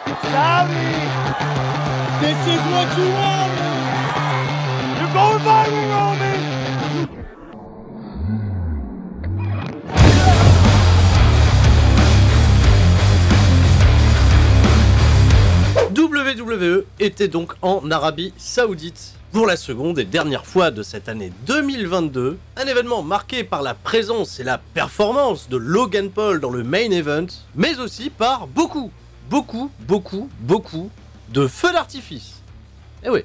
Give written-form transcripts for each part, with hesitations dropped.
Saudi, this is what you want. You're going viral, Roman. WWE était donc en Arabie Saoudite pour la seconde et dernière fois de cette année 2022, un événement marqué par la présence et la performance de Logan Paul dans le main event, mais aussi par beaucoup de feux d'artifice. Eh oui.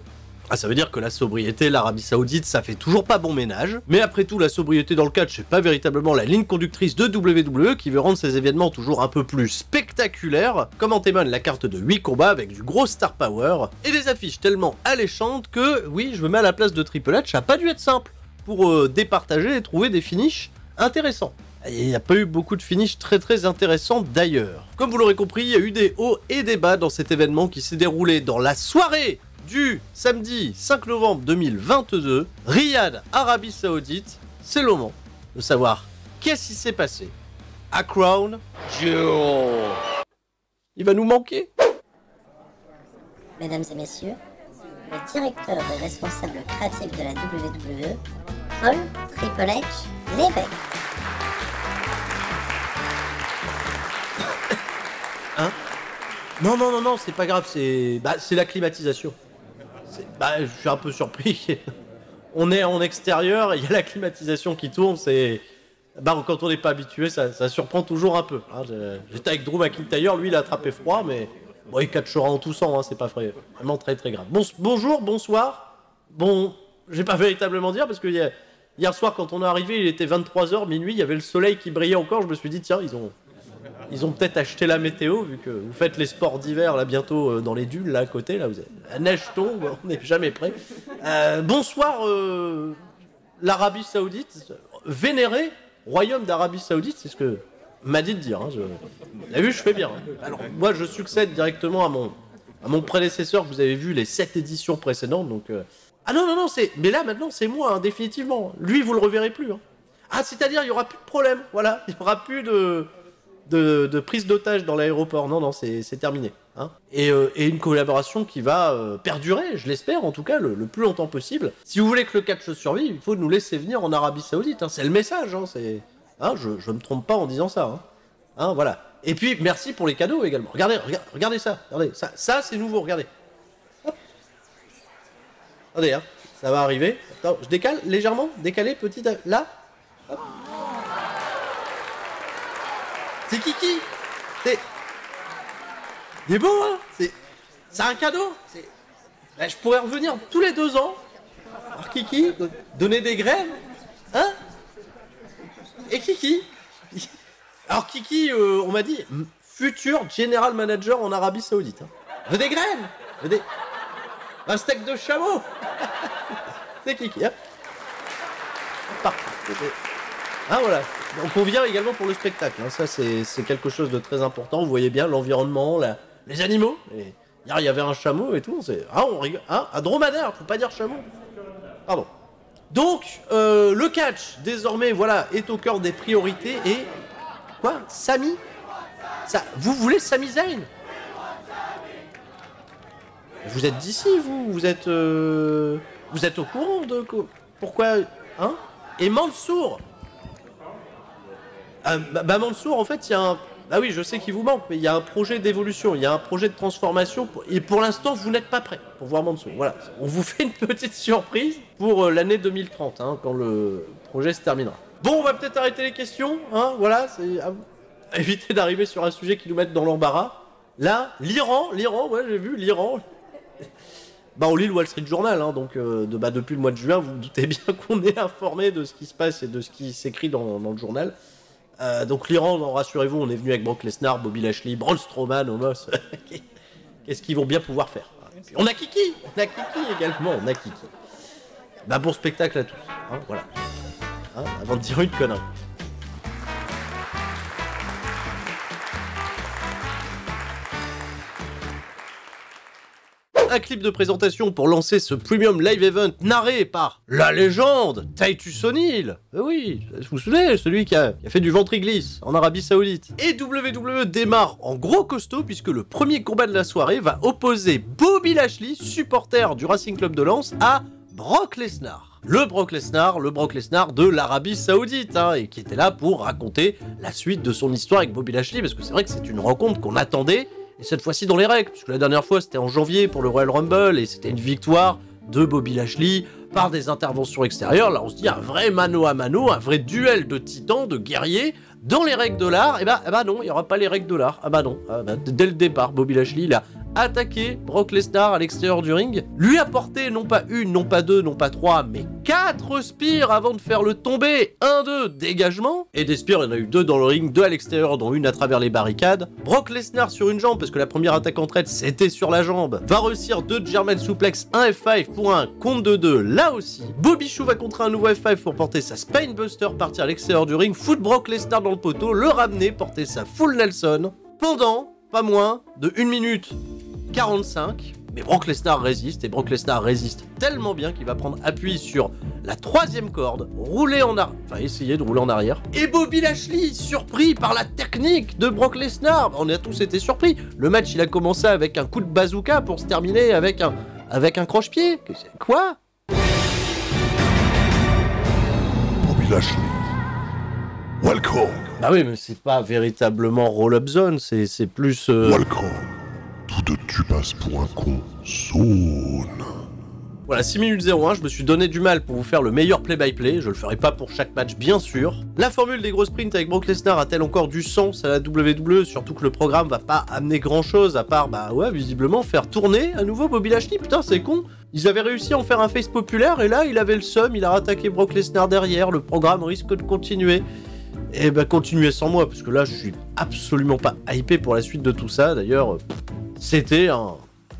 Ah, ça veut dire que la sobriété, l'Arabie Saoudite, ça fait toujours pas bon ménage. Mais après tout, la sobriété dans le catch, c'est pas véritablement la ligne conductrice de WWE qui veut rendre ces événements toujours un peu plus spectaculaires, comme en témoigne la carte de 8 combats avec du gros star power, et des affiches tellement alléchantes que, oui, je me mets à la place de Triple H, ça a pas dû être simple pour départager et trouver des finishes intéressants. Il n'y a pas eu beaucoup de finishes très intéressants d'ailleurs. Comme vous l'aurez compris, il y a eu des hauts et des bas dans cet événement qui s'est déroulé dans la soirée du samedi 5 novembre 2022, Riyad, Arabie Saoudite. C'est le moment de savoir qu'est-ce qui s'est passé à Crown Jewel. Il va nous manquer. Mesdames et messieurs, le directeur et responsable créatif de la WWE, Paul Triple H Lévesque. Hein? Non, c'est pas grave, c'est la climatisation. Je suis un peu surpris. On est en extérieur, il y a la climatisation qui tourne, quand on n'est pas habitué, ça surprend toujours un peu. Hein. J'étais avec Drew McIntyre, lui il a attrapé froid, mais bon, il catchera en toussant, hein, c'est pas vraiment très grave. Bonjour, bonsoir. Bon, je vais pas véritablement dire, parce que hier soir quand on est arrivé, il était 23h, minuit, il y avait le soleil qui brillait encore, je me suis dit tiens, ils ont peut-être acheté la météo, vu que vous faites les sports d'hiver, là, bientôt, dans les dunes, là, à côté, là, la neige tombe, on n'est jamais prêt. Bonsoir, l'Arabie Saoudite, vénéré royaume d'Arabie Saoudite, c'est ce que m'a dit de dire. Hein, vous avez vu, je fais bien. Hein. Alors, moi, je succède directement à mon prédécesseur, que vous avez vu les 7 éditions précédentes, donc... Ah non, mais là, maintenant, c'est moi, hein, définitivement. Lui, vous le reverrez plus. Hein. Ah, c'est-à-dire, il n'y aura plus de problème, voilà. Il n'y aura plus de prise d'otage dans l'aéroport. Non, c'est terminé. Hein. Et une collaboration qui va perdurer, je l'espère, en tout cas, le plus longtemps possible. Si vous voulez que le catch survive, il faut nous laisser venir en Arabie Saoudite. Hein. C'est le message. Hein. Je me trompe pas en disant ça. Hein. Hein, voilà. Et puis, merci pour les cadeaux également. Regardez ça. Regardez, ça c'est nouveau, regardez. Hop. Attendez, hein. Ça va arriver. Attends, je décale légèrement. Décalé, petit... Là. Hop. C'est Kiki. Il est beau, hein. C'est un cadeau. Je pourrais revenir tous les 2 ans. Alors Kiki, donner des graines. Hein. Et Kiki. Alors Kiki, on m'a dit, futur general manager en Arabie Saoudite. Hein. Veut des graines. Un steak de chameau. C'est Kiki. Hein. Parfait. Ah voilà, donc on vient également pour le spectacle, hein. Ça c'est quelque chose de très important, vous voyez bien l'environnement, les animaux, hier il y avait un chameau et tout, on rigole, hein, un dromadaire, faut pas dire chameau, pardon. Donc, le catch, désormais, voilà, est au cœur des priorités et... Quoi? Sami? Vous voulez Sami Zayn? Vous êtes d'ici, vous êtes au courant de... Pourquoi? Hein? Et Mansour? Mansour, en fait, il y a un... Ah oui, je sais qu'il vous manque, mais il y a un projet d'évolution, il y a un projet de transformation, et pour l'instant, vous n'êtes pas prêt pour voir Mansour. Voilà, on vous fait une petite surprise pour l'année 2030, hein, quand le projet se terminera. Bon, on va peut-être arrêter les questions, hein, voilà, c'est... Éviter d'arriver sur un sujet qui nous mette dans l'embarras. Là, l'Iran, ouais, j'ai vu, l'Iran... on lit le Wall Street Journal, hein, donc depuis le mois de juin, vous vous doutez bien qu'on est informé de ce qui se passe et de ce qui s'écrit dans le journal. Donc l'Iran, rassurez-vous, on est venu avec Brock Lesnar, Bobby Lashley, Braun Strowman, Omos. Qu'est-ce qu'ils vont bien pouvoir faire? On a Kiki également, on a Kiki. Bon spectacle à tous, hein, voilà. Hein, avant de dire une connerie. Un clip de présentation pour lancer ce Premium Live Event narré par la légende Titus O'Neil. Oui, vous vous souvenez, celui qui a fait du ventriglisse en Arabie Saoudite. Et WWE démarre en gros costaud puisque le premier combat de la soirée va opposer Bobby Lashley, supporter du Racing Club de Lens, à Brock Lesnar. Le Brock Lesnar de l'Arabie Saoudite, hein, et qui était là pour raconter la suite de son histoire avec Bobby Lashley, parce que c'est vrai que c'est une rencontre qu'on attendait, et cette fois-ci dans les règles, puisque la dernière fois c'était en janvier pour le Royal Rumble, et c'était une victoire de Bobby Lashley par des interventions extérieures. Là on se dit un vrai mano à mano, un vrai duel de titans, de guerriers, dans les règles de l'art. Et bah non, il n'y aura pas les règles de l'art. Ah bah non, dès le départ, Bobby Lashley, il a attaqué Brock Lesnar à l'extérieur du ring, lui a porté non pas une, non pas deux, non pas trois, mais 4 spears avant de faire le tomber. 1-2, dégagement. Et des spears, il y en a eu 2 dans le ring, 2 à l'extérieur, dont une à travers les barricades. Brock Lesnar sur une jambe, parce que la première attaque en traite, c'était sur la jambe. Va réussir 2 German suplex, un F5 pour un compte de 2, là aussi. Bobby Chou va contrer un nouveau F5 pour porter sa Spinebuster, partir à l'extérieur du ring, foutre Brock Lesnar dans le poteau, le ramener, porter sa Full Nelson. Pendant pas moins de 1 minute 45, mais Brock Lesnar résiste, et Brock Lesnar résiste tellement bien qu'il va prendre appui sur la 3e corde, essayer de rouler en arrière. Et Bobby Lashley, surpris par la technique de Brock Lesnar, on a tous été surpris. Le match, il a commencé avec un coup de bazooka pour se terminer avec un croche-pied. Quoi? Bobby Lashley, welcome. Bah oui, mais c'est pas véritablement roll-up zone, c'est plus... Welcome. Tu passes pour un con. Zone. Voilà, 6 minutes 01, je me suis donné du mal pour vous faire le meilleur play-by-play, je le ferai pas pour chaque match bien sûr. La formule des gros sprints avec Brock Lesnar a-t-elle encore du sens à la WWE, surtout que le programme va pas amener grand chose à part, visiblement faire tourner à nouveau Bobby Lashley, putain c'est con. Ils avaient réussi à en faire un face populaire et là il avait le seum, il a rattaqué Brock Lesnar derrière, le programme risque de continuer. Et continuez sans moi, parce que là je suis absolument pas hypé pour la suite de tout ça, d'ailleurs... C'était un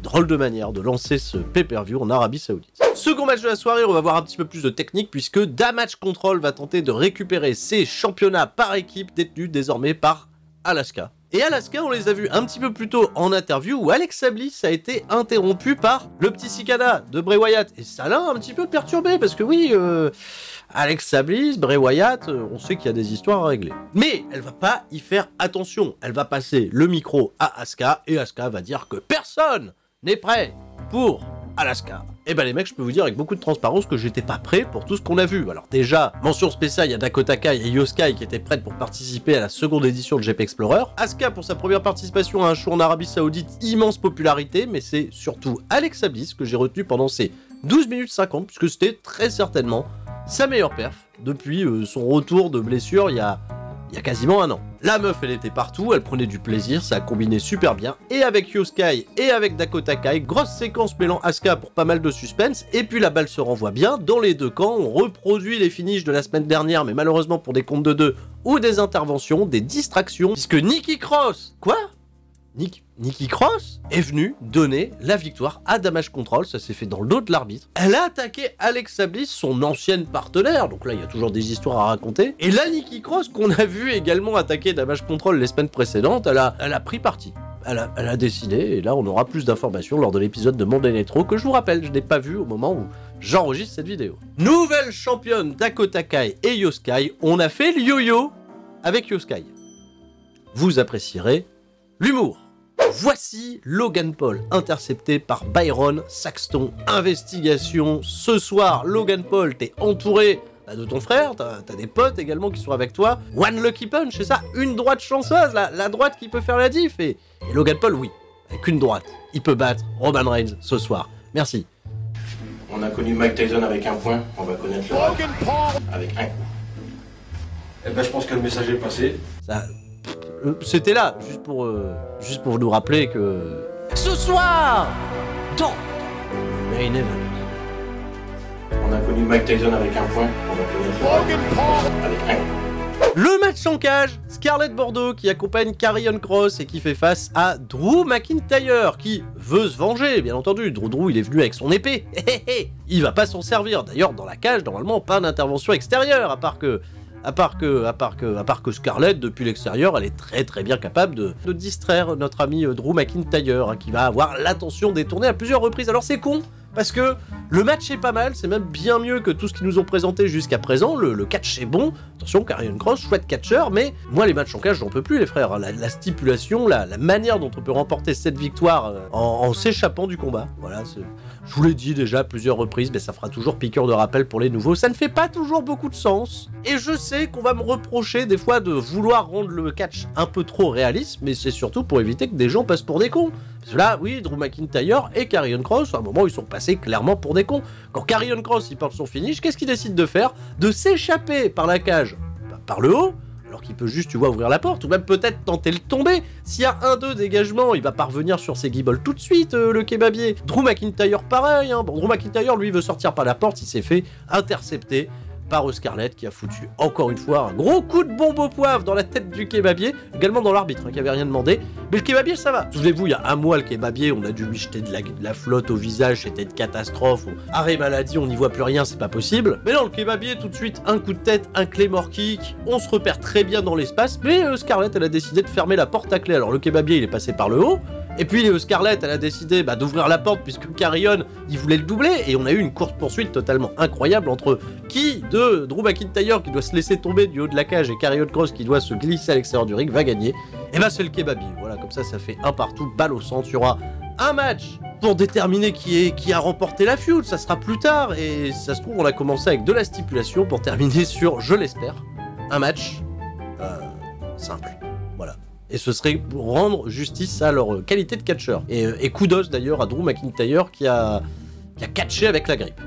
drôle de manière de lancer ce pay-per-view en Arabie Saoudite. Second match de la soirée, on va voir un petit peu plus de technique puisque Damage Control va tenter de récupérer ses championnats par équipe détenus désormais par Asuka. Et Asuka, on les a vus un petit peu plus tôt en interview où Alexa Bliss a été interrompu par le petit cicada de Bray Wyatt. Et ça l'a un petit peu perturbé parce que oui... Alexa Bliss, Bray Wyatt, on sait qu'il y a des histoires à régler. Mais elle va pas y faire attention. Elle va passer le micro à Asuka et Asuka va dire que personne n'est prêt pour Asuka. Et les mecs, je peux vous dire avec beaucoup de transparence que j'étais pas prêt pour tout ce qu'on a vu. Alors déjà, mention spéciale, il y a Dakota Kai et Io Sky qui étaient prêtes pour participer à la seconde édition de GP Explorer. Asuka pour sa première participation à un show en Arabie Saoudite, immense popularité, mais c'est surtout Alexa Bliss que j'ai retenu pendant ces 12 minutes 50, puisque c'était très certainement sa meilleure perf depuis son retour de blessure il y a quasiment un an. La meuf, elle était partout, elle prenait du plaisir, ça a combiné super bien, et avec Io Sky et avec Dakota Kai, grosse séquence mêlant Asuka pour pas mal de suspense, et puis la balle se renvoie bien, dans les deux camps, on reproduit les finishes de la semaine dernière, mais malheureusement pour des comptes de 2, ou des interventions, des distractions, puisque Nikki Cross, quoi ? Nikki Cross est venue donner la victoire à Damage Control, ça s'est fait dans le dos de l'arbitre. Elle a attaqué Alexa Bliss, son ancienne partenaire, donc là il y a toujours des histoires à raconter. Et là Nikki Cross, qu'on a vu également attaquer Damage Control les semaines précédentes, elle a pris parti. Elle a décidé, et là on aura plus d'informations lors de l'épisode de Monday Night Raw, que je vous rappelle, je n'ai pas vu au moment où j'enregistre cette vidéo. Nouvelle championne Dakota Kai et Io Sky, on a fait le yo-yo avec Io Sky. Vous apprécierez l'humour. Voici Logan Paul, intercepté par Byron Saxton. Investigation, ce soir, Logan Paul, t'es entouré de ton frère, t'as des potes également qui sont avec toi. One Lucky Punch, c'est ça, une droite chanceuse, la droite qui peut faire la diff. Et Logan Paul, oui, avec une droite, il peut battre Roman Reigns ce soir. Merci. On a connu Mike Tyson avec un point, on va connaître le Logan Paul avec un coup. Eh ben je pense que le message est passé. Ça... C'était là, juste pour nous rappeler que... Ce soir, dans Main Event. On a connu Mike Tyson avec un point, on va connaître Logan Paul avec un coup. Le match en cage, Scarlett Bordeaux qui accompagne Karrion Kross et qui fait face à Drew McIntyre qui veut se venger, bien entendu. Drew, il est venu avec son épée. Il va pas s'en servir. D'ailleurs, dans la cage, normalement, pas d'intervention extérieure, à part À part que Scarlett, depuis l'extérieur, elle est très bien capable de distraire notre ami Drew McIntyre, hein, qui va avoir l'attention détournée à plusieurs reprises. Alors c'est con, parce que le match est pas mal, c'est même bien mieux que tout ce qu'ils nous ont présenté jusqu'à présent, le catch est bon, attention, Karrion Kross, chouette catcheur, mais moi les matchs en cage j'en peux plus les frères, la stipulation, la manière dont on peut remporter cette victoire en s'échappant du combat, voilà, je vous l'ai dit déjà à plusieurs reprises, mais ça fera toujours piqûre de rappel pour les nouveaux, ça ne fait pas toujours beaucoup de sens, et je sais qu'on va me reprocher des fois de vouloir rendre le catch un peu trop réaliste, mais c'est surtout pour éviter que des gens passent pour des cons. Parce que là, oui, Drew McIntyre et Karrion Kross, à un moment, ils sont passés clairement pour des cons. Quand Karrion Kross, il porte son finish, qu'est-ce qu'il décide de faire? De s'échapper par la cage, par le haut, alors qu'il peut juste, tu vois, ouvrir la porte, ou même peut-être tenter le tomber. S'il y a 1-2 dégagement, il va pas revenir sur ses guibolles tout de suite, le kebabier. Drew McIntyre, pareil, hein. Bon, Drew McIntyre, lui, veut sortir par la porte, il s'est fait intercepter par Scarlett, qui a foutu encore une fois un gros coup de bombe au poivre dans la tête du kebabier, également dans l'arbitre, hein, qui avait rien demandé. Mais le kebabier, ça va. Souvenez-vous, il y a un mois, le kebabier, on a dû lui jeter de la flotte au visage, c'était une catastrophe. Arrêt maladie, on n'y voit plus rien, c'est pas possible. Mais non, le kebabier, tout de suite, un coup de tête, un Claymore kick, on se repère très bien dans l'espace, mais Scarlett, elle a décidé de fermer la porte à clé. Alors le kebabier, il est passé par le haut, et puis Scarlett, elle a décidé d'ouvrir la porte puisque Karrion, il voulait le doubler, et on a eu une course-poursuite totalement incroyable entre Drew McIntyre qui doit se laisser tomber du haut de la cage et Karrion Kross qui doit se glisser à l'extérieur du ring, va gagner. Et c'est le kebabier. Voilà, comme ça fait un partout, balle au centre. Il y aura un match pour déterminer qui a remporté la feud, ça sera plus tard, et si ça se trouve, on a commencé avec de la stipulation pour terminer sur, je l'espère, un match simple. Voilà. Et ce serait pour rendre justice à leur qualité de catcheur. Et kudos d'ailleurs à Drew McIntyre qui a catché avec la grippe.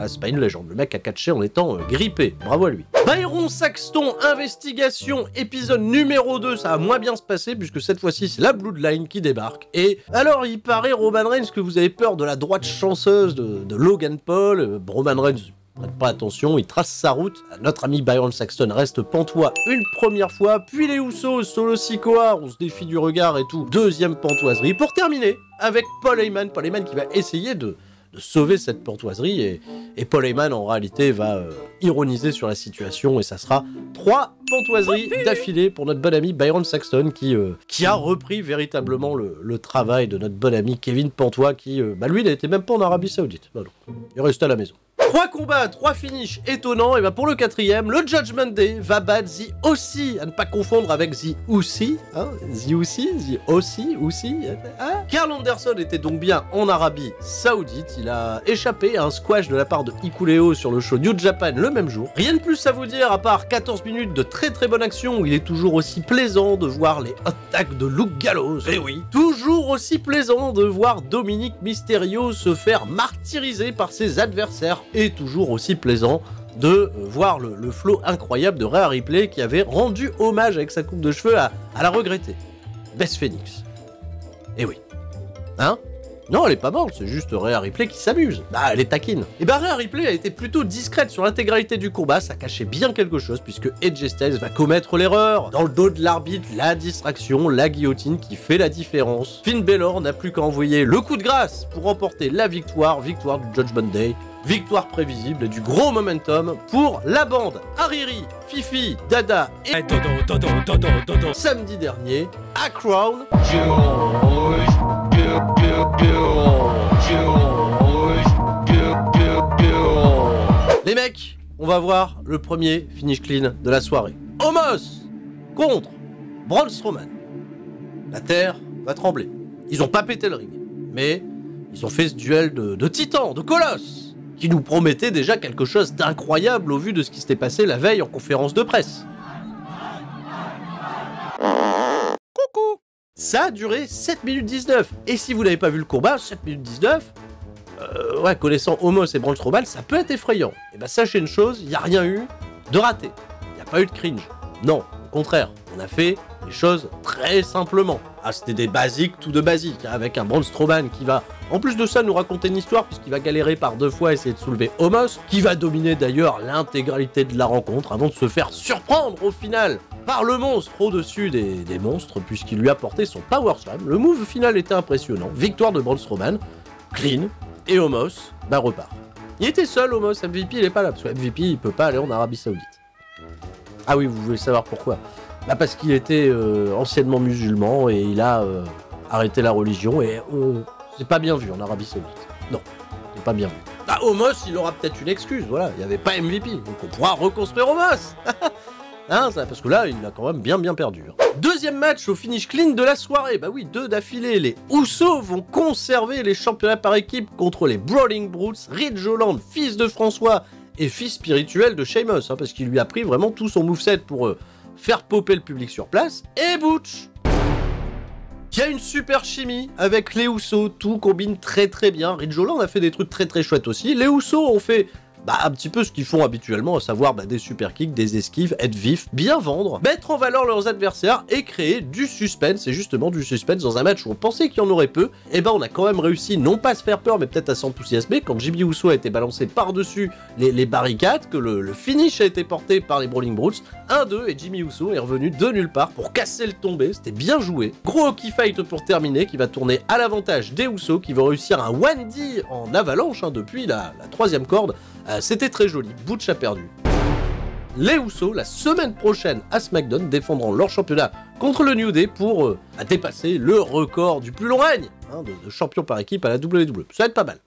C'est pas une légende, le mec a catché en étant grippé, bravo à lui. Byron Saxton, investigation, épisode numéro 2, ça va moins bien se passer puisque cette fois-ci c'est la Bloodline qui débarque. Et alors il paraît, Roman Reigns, que vous avez peur de la droite chanceuse de Logan Paul. Roman Reigns, prête pas attention, il trace sa route. Notre ami Byron Saxton reste pantois une première fois, puis les Usos, Solo Sikoa, on se défie du regard et tout. Deuxième pantoiserie, pour terminer avec Paul Heyman qui va essayer de sauver cette pantoiserie, et Paul Heyman en réalité va ironiser sur la situation, et ça sera 3 pantoiseries d'affilée pour notre bon ami Byron Saxton qui a repris véritablement le travail de notre bon ami Kevin Pantois qui, lui, n'était même pas en Arabie Saoudite. Non, il reste à la maison. 3 combats, 3 finishes étonnants, et pour le 4e, le Judgment Day va battre The Aussie, à ne pas confondre avec The Aussie, hein, The Aussie, hein. Karl Anderson était donc bien en Arabie Saoudite, il a échappé à un squash de la part de Hikuleo sur le show New Japan le même jour. Rien de plus à vous dire, à part 14 minutes de très bonne action, où il est toujours aussi plaisant de voir les hot tags de Luke Gallows, et oui, toujours aussi plaisant de voir Dominic Mysterio se faire martyriser par ses adversaires, et toujours aussi plaisant de voir le flow incroyable de Rhea Ripley qui avait rendu hommage avec sa coupe de cheveux à la regrettée Beth Phoenix. Et oui. Hein? Non, elle est pas morte, c'est juste Rhea Ripley qui s'amuse. Elle est taquine. Et Rhea Ripley a été plutôt discrète sur l'intégralité du combat, ça cachait bien quelque chose, puisque AJ Styles va commettre l'erreur. Dans le dos de l'arbitre, la distraction, la guillotine qui fait la différence. Finn Balor n'a plus qu'à envoyer le coup de grâce pour remporter la victoire du Judgment Day. Victoire prévisible et du gros momentum pour la bande. Hariri, Fifi, Dada et samedi dernier à Crown. Les mecs, on va voir le premier finish clean de la soirée. Omos contre Braun Strowman. La terre va trembler. Ils ont pas pété le ring, mais ils ont fait ce duel de titans, de colosses, qui nous promettait déjà quelque chose d'incroyable au vu de ce qui s'était passé la veille en conférence de presse. Coucou! Ça a duré 7 minutes 19. Et si vous n'avez pas vu le combat, 7 minutes 19, connaissant Omos et Braun Strowman, ça peut être effrayant. Et sachez une chose, il n'y a rien eu de raté. Il n'y a pas eu de cringe. Non, au contraire, on a fait les choses très simplement. C'était des basiques, tout de basique, avec un Braun Strowman qui va, en plus de ça, nous raconter une histoire, puisqu'il va galérer par 2 fois à essayer de soulever Omos, qui va dominer d'ailleurs l'intégralité de la rencontre, avant de se faire surprendre au final par le monstre au-dessus des monstres, puisqu'il lui a porté son Power Slam. Le move final était impressionnant, victoire de Braun Strowman, clean, et Omos, repart. Il était seul, Omos, MVP il est pas là, parce que MVP il peut pas aller en Arabie Saoudite. Ah oui, vous voulez savoir pourquoi? Bah parce qu'il était anciennement musulman et il a arrêté la religion et c'est pas bien vu en Arabie Saoudite. Non, c'est pas bien vu. Bah Homos, il aura peut-être une excuse, voilà, il n'y avait pas MVP, donc on pourra reconstruire Homos. Hein, ça, parce que là, il a quand même bien perdu. Hein. Deuxième match au finish clean de la soirée. Bah oui, 2 d'affilée. Les Usos vont conserver les championnats par équipe contre les Brawling Brutes. Ridge Holland, fils de François et fils spirituel de Sheamus, hein, parce qu'il lui a pris vraiment tout son moveset pour faire popper le public sur place. Et Butch. Il y a une super chimie avec les Usos, tout combine très bien. Ridge Holland a fait des trucs très chouettes aussi. Les Usos ont fait un petit peu ce qu'ils font habituellement, à savoir des super kicks, des esquives, être vif, bien vendre, mettre en valeur leurs adversaires et créer du suspense, et justement du suspense dans un match où on pensait qu'il y en aurait peu, et on a quand même réussi non pas à se faire peur, mais peut-être à s'enthousiasmer quand Jimmy Uso a été balancé par-dessus les barricades, que le finish a été porté par les Brawling Brutes, 1-2, et Jimmy Uso est revenu de nulle part pour casser le tombé, c'était bien joué. Gros hockey fight pour terminer, qui va tourner à l'avantage des Usos, qui vont réussir un 1D en avalanche, hein, depuis la 3e corde. C'était très joli, Butch a perdu. Les Usos, la semaine prochaine à SmackDown, défendront leur championnat contre le New Day pour dépasser le record du plus long règne, hein, de champion par équipe à la WWE. Ça va être pas mal.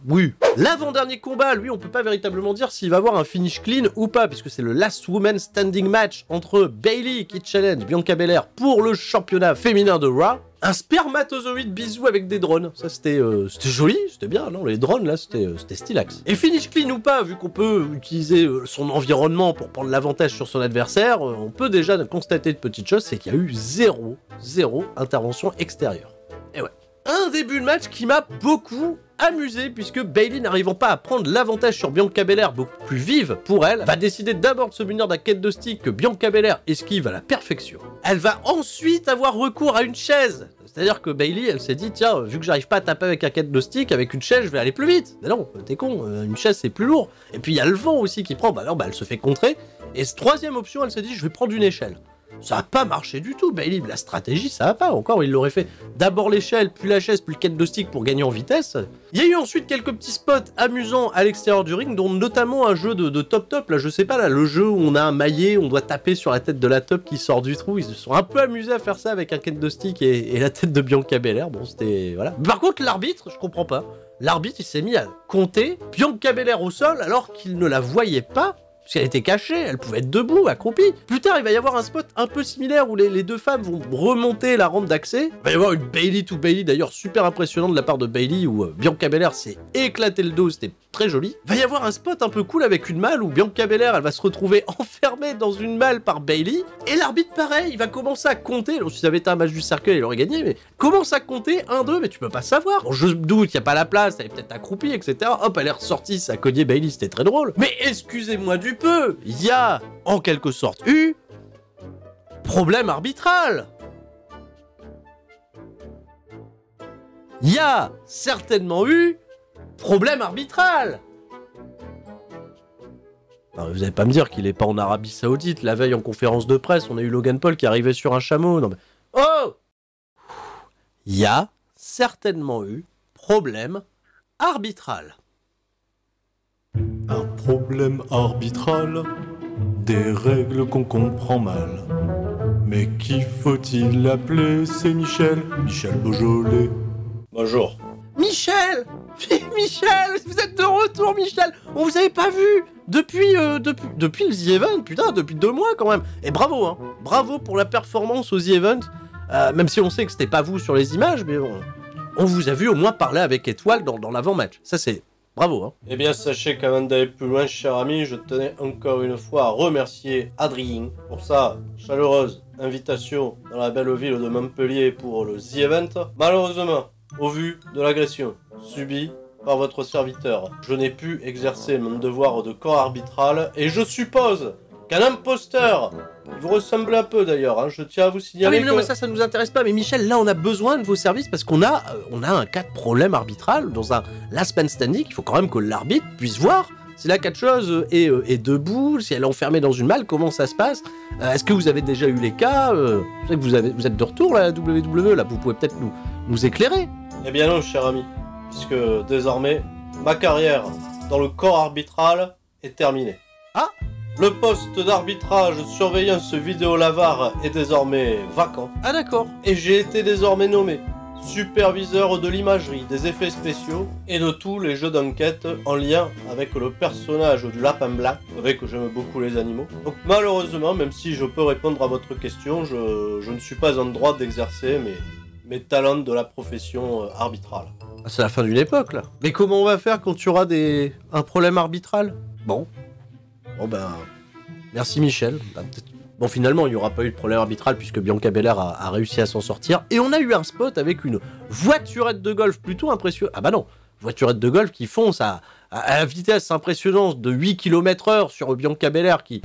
Oui. L'avant-dernier combat, lui, on peut pas véritablement dire s'il va avoir un finish clean ou pas, puisque c'est le Last Woman Standing Match entre Bayley qui challenge Bianca Belair pour le championnat féminin de Raw. Un spermatozoïde bisou avec des drones. Ça, c'était joli, c'était bien, non? Les drones, là, c'était stylax. Et finish clean ou pas, vu qu'on peut utiliser son environnement pour prendre l'avantage sur son adversaire, on peut déjà constater de petites choses, c'est qu'il y a eu zéro intervention extérieure. Et ouais. Un début de match qui m'a beaucoup amusé, puisque Bayley, n'arrivant pas à prendre l'avantage sur Bianca Belair, beaucoup plus vive pour elle, va décider d'abord de se munir d'un quête de stick que Bianca Belair esquive à la perfection. Elle va ensuite avoir recours à une chaise. C'est-à-dire que Bayley, elle s'est dit, tiens, vu que j'arrive pas à taper avec un quête de stick, avec une chaise, je vais aller plus vite. Mais non, t'es con, une chaise c'est plus lourd. Et puis il y a le vent aussi qui prend, alors elle se fait contrer. Et troisième option, elle s'est dit, je vais prendre une échelle. Ça n'a pas marché du tout, Bayley, la stratégie, ça va pas, encore, il l'aurait fait d'abord l'échelle, puis la chaise, puis le quête de stick pour gagner en vitesse. Il y a eu ensuite quelques petits spots amusants à l'extérieur du ring, dont notamment un jeu de top, là, je sais pas, là, le jeu où on a un maillet, on doit taper sur la tête de la top qui sort du trou, ils se sont un peu amusés à faire ça avec un quête de stick et la tête de Bianca Belair, bon, c'était, voilà. Par contre, l'arbitre, je comprends pas, l'arbitre, il s'est mis à compter Bianca Belair au sol alors qu'il ne la voyait pas, parce qu'elle était cachée, elle pouvait être debout, accroupie. Plus tard, il va y avoir un spot un peu similaire où les deux femmes vont remonter la rampe d'accès. Il va y avoir une Bayley to Bayley, d'ailleurs super impressionnant de la part de Bayley, où Bianca Belair s'est éclaté le dos, c'était très joli. Il va y avoir un spot un peu cool avec une malle où Bianca Belair, elle va se retrouver enfermée dans une malle par Bayley. Et l'arbitre, pareil, il va commencer à compter. Donc, si ça avait été un match du cercueil, il aurait gagné, mais commence à compter 1, 2, mais tu peux pas savoir. Bon, je doute, il n'y a pas la place, elle est peut-être accroupie, etc. Hop, elle est ressortie, ça a cogné Bayley, c'était très drôle. Mais excusez-moi du peu, il y a, en quelque sorte, eu problème arbitral. Il y a certainement eu problème arbitral. Alors, vous allez pas me dire qu'il est pas en Arabie Saoudite. La veille en conférence de presse, on a eu Logan Paul qui arrivait sur un chameau. Non mais... Oh! Il y a certainement eu problème arbitral. Un problème arbitral, des règles qu'on comprend mal. Mais qui faut-il appeler? C'est Michel Beaujolais. Bonjour. Michel! Michel! Vous êtes de retour, Michel! On vous avait pas vu depuis le The Event, putain, depuis 2 mois quand même. Et bravo, hein. Bravo pour la performance au The Event. Même si on sait que c'était pas vous sur les images, mais on vous a vu au moins parler avec Étoile dans l'avant-match. Ça, c'est... Bravo, hein. Eh bien, sachez qu'avant d'aller plus loin, cher ami, je tenais encore une fois à remercier Adrien pour sa chaleureuse invitation dans la belle ville de Montpellier pour le The Event. Malheureusement, au vu de l'agression subie par votre serviteur, je n'ai pu exercer mon devoir de corps arbitral et je suppose qu'un imposteur, il vous ressemble un peu d'ailleurs, hein, je tiens à vous signaler mais non, mais ça nous intéresse pas, mais Michel, là on a besoin de vos services parce qu'on a un cas de problème arbitral dans un last man standing, il faut quand même que l'arbitre puisse voir si la catcheuse est debout, si elle est enfermée dans une malle, comment ça se passe. Est-ce que vous avez déjà eu les cas je sais que vous êtes de retour là, à la WWE, là, vous pouvez peut-être nous éclairer. Eh bien non, cher ami, puisque désormais, ma carrière dans le corps arbitral est terminée. Ah, Le poste d'arbitrage surveillance vidéo Lavar est désormais vacant. Ah d'accord. Et j'ai été désormais nommé superviseur de l'imagerie, des effets spéciaux et de tous les jeux d'enquête en lien avec le personnage du Lapin Blanc. Vous savez que j'aime beaucoup les animaux. Donc malheureusement, même si je peux répondre à votre question, je ne suis pas en droit d'exercer mes talents de la profession arbitrale. Ah, c'est la fin d'une époque là. Mais comment on va faire quand tu auras un problème arbitral? Bon ben, merci Michel. Bon, finalement, il n'y aura pas eu de problème arbitral puisque Bianca Belair a réussi à s'en sortir. Et on a eu un spot avec une voiturette de golf plutôt impressionnante. Ah bah non, voiturette de golf qui fonce à la vitesse impressionnante de 8 km/h sur Bianca Belair qui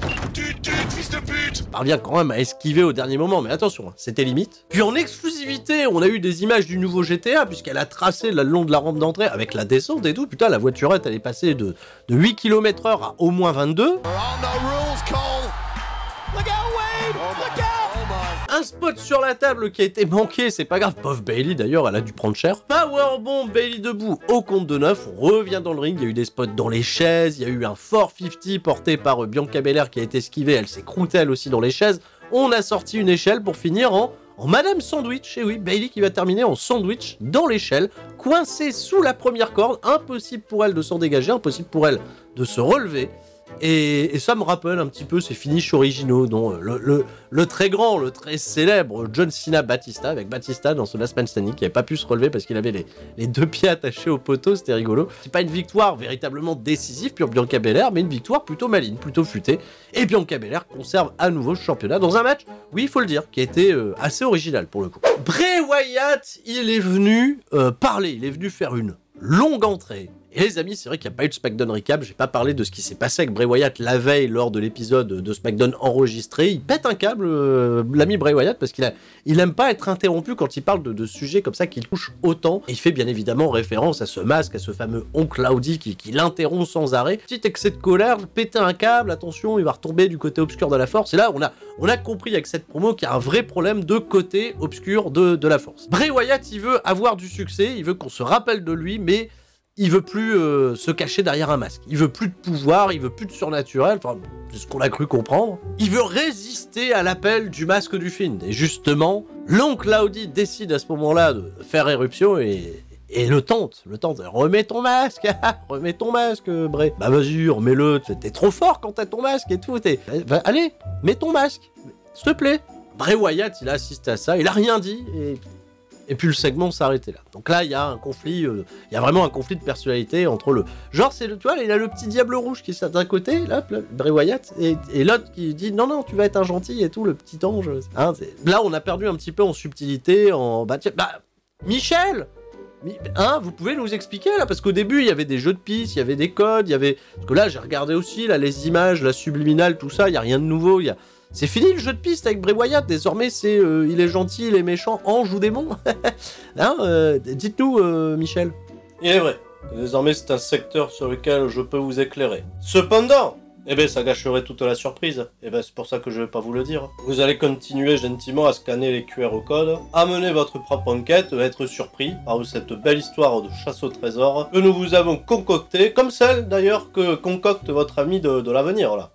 fils de pute, parvient quand même à esquiver au dernier moment. Mais attention, c'était limite. Puis en exclusivité, on a eu des images du nouveau GTA puisqu'elle a tracé le long de la rampe d'entrée avec la descente et tout. Putain, la voiturette, elle est passée de 8 km/h à au moins 22. Un spot sur la table qui a été manqué, c'est pas grave. Pauvre Bayley d'ailleurs, elle a dû prendre cher. Powerbomb, Bayley debout au compte de 9. On revient dans le ring, il y a eu des spots dans les chaises, il y a eu un 450 porté par Bianca Belair qui a été esquivé, elle s'est croûtée elle aussi dans les chaises. On a sorti une échelle pour finir en Madame Sandwich. Et oui, Bayley qui va terminer en sandwich dans l'échelle, coincée sous la première corde. Impossible pour elle de s'en dégager, impossible pour elle de se relever. Et ça me rappelle un petit peu ces finishes originaux dont le très grand, le très célèbre John Cena Batista, avec Batista dans ce Last Man Standing qui n'avait pas pu se relever parce qu'il avait les deux pieds attachés au poteau, c'était rigolo. C'est pas une victoire véritablement décisive pour Bianca Belair, mais une victoire plutôt maligne, plutôt futée. Et Bianca Belair conserve à nouveau ce championnat dans un match, oui il faut le dire, qui a été assez original pour le coup. Bray Wyatt, il est venu parler, il est venu faire une longue entrée. Et les amis, c'est vrai qu'il n'y a pas eu de SmackDown recap, j'ai pas parlé de ce qui s'est passé avec Bray Wyatt la veille lors de l'épisode de SmackDown enregistré. Il pète un câble, l'ami Bray Wyatt, parce qu'il aime pas être interrompu quand il parle de sujets comme ça qui touchent autant. Et il fait bien évidemment référence à ce masque, à ce fameux oncle Audi qui l'interrompt sans arrêt. Petit excès de colère, péter un câble, attention, il va retomber du côté obscur de la force. Et là, on a compris avec cette promo qu'il y a un vrai problème de côté obscur de la force. Bray Wyatt, il veut avoir du succès, il veut qu'on se rappelle de lui, mais il veut plus se cacher derrière un masque. Il veut plus de pouvoir, il veut plus de surnaturel, enfin, c'est ce qu'on a cru comprendre. Il veut résister à l'appel du masque du Fiend. Et justement, l'oncle Audi décide à ce moment-là de faire éruption et le tente. Remets ton masque, remets ton masque, Bray. Bah vas-y, remets-le, t'es trop fort quand t'as ton masque et tout. Allez, mets ton masque, s'il te plaît. Bray Wyatt, il a assisté à ça, il a rien dit et puis le segment s'est arrêté là. Donc là, il y a un conflit, il y a vraiment un conflit de personnalité entre le... Genre, tu vois, il a le petit diable rouge qui est d'un côté, là, Bray Wyatt, et l'autre qui dit non, tu vas être un gentil et tout, le petit ange. Hein, là, on a perdu un petit peu en subtilité, Michel, hein, vous pouvez nous expliquer là, parce qu'au début, il y avait des jeux de pistes, il y avait des codes, il y avait... Parce que là, j'ai regardé aussi, là, les images, la subliminale, tout ça, il n'y a rien de nouveau, C'est fini le jeu de piste avec Bray Wyatt, désormais c'est il est gentil, il est méchant, ange ou démon. Hein, dites-nous Michel. Il est vrai, désormais c'est un secteur sur lequel je peux vous éclairer. Cependant, ça gâcherait toute la surprise, c'est pour ça que je vais pas vous le dire. Vous allez continuer gentiment à scanner les QR codes, amener votre propre enquête, être surpris par cette belle histoire de chasse au trésor que nous vous avons concoctée, comme celle d'ailleurs que concocte votre ami de l'avenir là.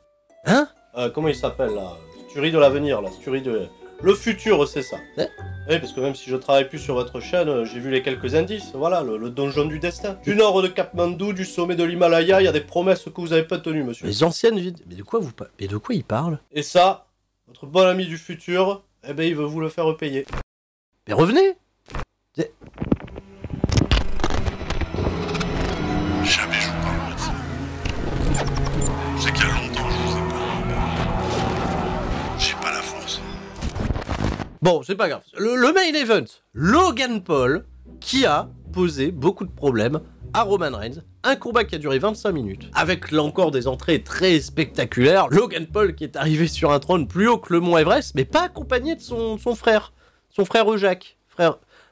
Hein? Comment il s'appelle là? Sturie de l'avenir là, Sturie de... Le futur, c'est ça. Oui, parce que même si je travaille plus sur votre chaîne, j'ai vu les quelques indices, voilà, le donjon du destin. Du nord de Katmandou, du sommet de l'Himalaya, il y a des promesses que vous avez pas tenues, monsieur. Les anciennes vides... Mais de quoi il parle? Et ça, votre bon ami du futur, il veut vous le faire payer. Mais revenez! Jamais je vous parlerai de ça. Je sais qu'il y a longtemps je vous ai pas. J'ai pas la force. Bon, c'est pas grave. Le main event, Logan Paul, qui a posé beaucoup de problèmes à Roman Reigns. Un combat qui a duré 25 minutes, avec là encore des entrées très spectaculaires. Logan Paul qui est arrivé sur un trône plus haut que le mont Everest, mais pas accompagné de son frère. Son frère Jacques.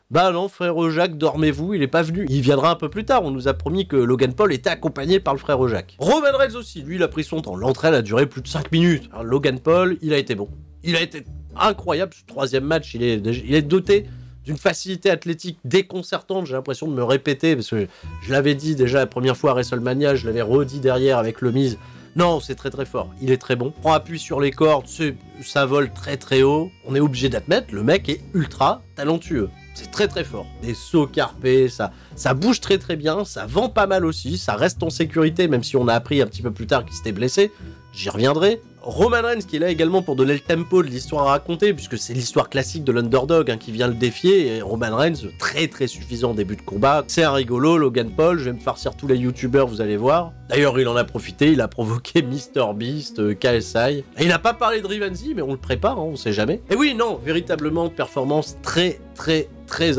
Bah non, frère Jacques, dormez-vous, il est pas venu. Il viendra un peu plus tard, on nous a promis que Logan Paul était accompagné par le frère Jacques. Roman Reigns aussi, lui, il a pris son temps. L'entrée, elle a duré plus de 5 minutes. Alors, Logan Paul, il a été bon. Il a été incroyable, ce troisième match, il est doté d'une facilité athlétique déconcertante, j'ai l'impression de me répéter, parce que je l'avais dit déjà la première fois à WrestleMania, je l'avais redit derrière avec le Miz. Non, c'est très très fort. Il est très bon. Prend appui sur les cordes, ça vole très très haut. On est obligé d'admettre, le mec est ultra talentueux. C'est très très fort. Des sauts carpés, ça bouge très très bien, ça vend pas mal aussi, ça reste en sécurité, même si on a appris un petit peu plus tard qu'il s'était blessé. J'y reviendrai. Roman Reigns qui est là également pour donner le tempo de l'histoire à raconter, puisque c'est l'histoire classique de l'underdog qui vient le défier, et Roman Reigns, très très suffisant en début de combat. C'est un rigolo, Logan Paul, je vais me farcir tous les youtubeurs, vous allez voir. D'ailleurs, il en a profité, il a provoqué MrBeast, KSI. Et il n'a pas parlé de Rivenzi, mais on le prépare, on sait jamais. Et oui, non, véritablement, performance très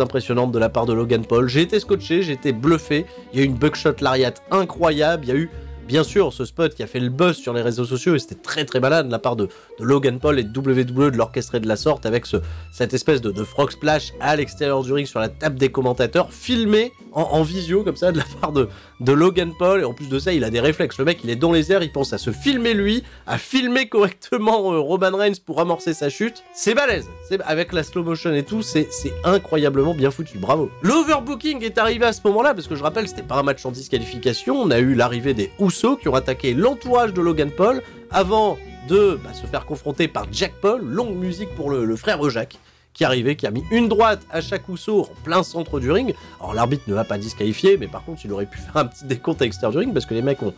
impressionnante de la part de Logan Paul. J'ai été scotché, j'ai été bluffé, il y a eu une buckshot lariat incroyable, il y a eu bien sûr ce spot qui a fait le buzz sur les réseaux sociaux et c'était très malade de la part de Logan Paul et de WWE de l'orchestrer de la sorte avec cette espèce de frog splash à l'extérieur du ring sur la table des commentateurs, filmé en visio comme ça de la part de Logan Paul. Et en plus de ça, il a des réflexes, le mec il est dans les airs, il pense à se filmer lui, à filmer correctement Roman Reigns pour amorcer sa chute. C'est balèze, avec la slow motion et tout, c'est incroyablement bien foutu, bravo. L'overbooking est arrivé à ce moment-là parce que je rappelle, c'était pas un match en disqualification, on a eu l'arrivée des Usos qui ont attaqué l'entourage de Logan Paul avant de se faire confronter par Jack Paul. Longue musique pour le frère Jacques qui est arrivé, qui a mis une droite à chaque Uso en plein centre du ring. Alors l'arbitre ne va pas disqualifier, mais par contre il aurait pu faire un petit décompte à l'extérieur du ring parce que les mecs ont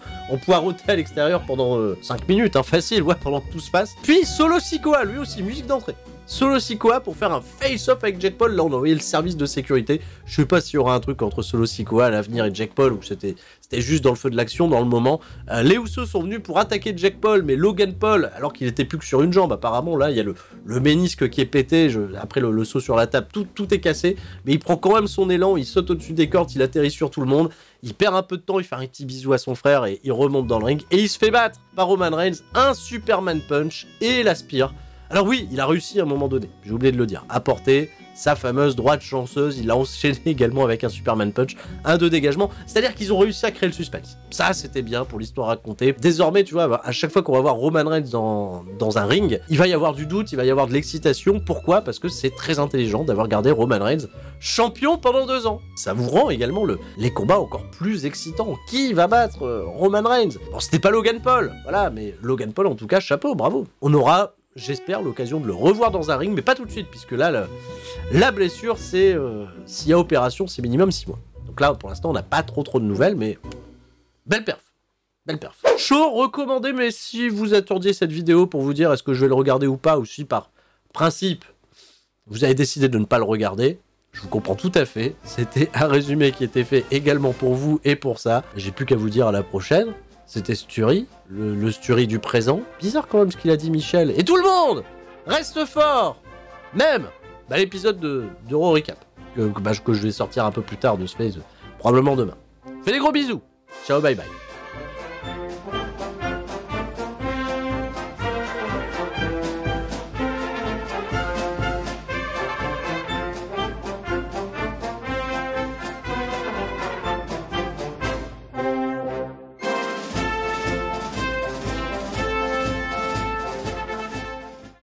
poireauté à l'extérieur pendant 5 minutes, facile, pendant que tout se passe. Puis Solo Sikoa, lui aussi, musique d'entrée. Solo Sikoa pour faire un face-off avec Jack Paul. Là on a envoyé le service de sécurité. Je sais pas s'il y aura un truc entre Solo Sikoa à l'avenir et Jack Paul ou c'était juste dans le feu de l'action dans le moment. Les Usos sont venus pour attaquer Jack Paul, mais Logan Paul, alors qu'il était plus que sur une jambe apparemment, là il y a le ménisque qui est pété, après le saut sur la table, tout est cassé, mais il prend quand même son élan, il saute au-dessus des cordes, il atterrit sur tout le monde, il perd un peu de temps, il fait un petit bisou à son frère et il remonte dans le ring et il se fait battre par Roman Reigns, un Superman Punch et la Spear. Alors oui, il a réussi à un moment donné, j'ai oublié de le dire, à porter sa fameuse droite chanceuse, il l'a enchaîné également avec un Superman Punch, un de dégagement, c'est-à-dire qu'ils ont réussi à créer le suspense. Ça, c'était bien pour l'histoire racontée. Désormais, tu vois, à chaque fois qu'on va voir Roman Reigns dans un ring, il va y avoir du doute, il va y avoir de l'excitation. Pourquoi? Parce que c'est très intelligent d'avoir gardé Roman Reigns champion pendant 2 ans. Ça vous rend également les combats encore plus excitants. Qui va battre Roman Reigns? Bon, c'était pas Logan Paul, voilà, mais Logan Paul, en tout cas, chapeau, bravo. On aura, j'espère, l'occasion de le revoir dans un ring, mais pas tout de suite, puisque là, la blessure, c'est s'il y a opération, c'est minimum 6 mois. Donc là, pour l'instant, on n'a pas trop de nouvelles, mais belle perf. Belle perf. Chaud, recommandé, mais si vous attendiez cette vidéo pour vous dire est-ce que je vais le regarder ou pas, ou si par principe, vous avez décidé de ne pas le regarder, je vous comprends tout à fait. C'était un résumé qui était fait également pour vous et pour ça. J'ai plus qu'à vous dire à la prochaine. C'était Sturi, le Sturi du présent. Bizarre quand même ce qu'il a dit Michel. Et tout le monde reste fort. Même l'épisode d'Euro Recap, que je vais sortir un peu plus tard de Space, probablement demain. Fais des gros bisous. Ciao, bye bye.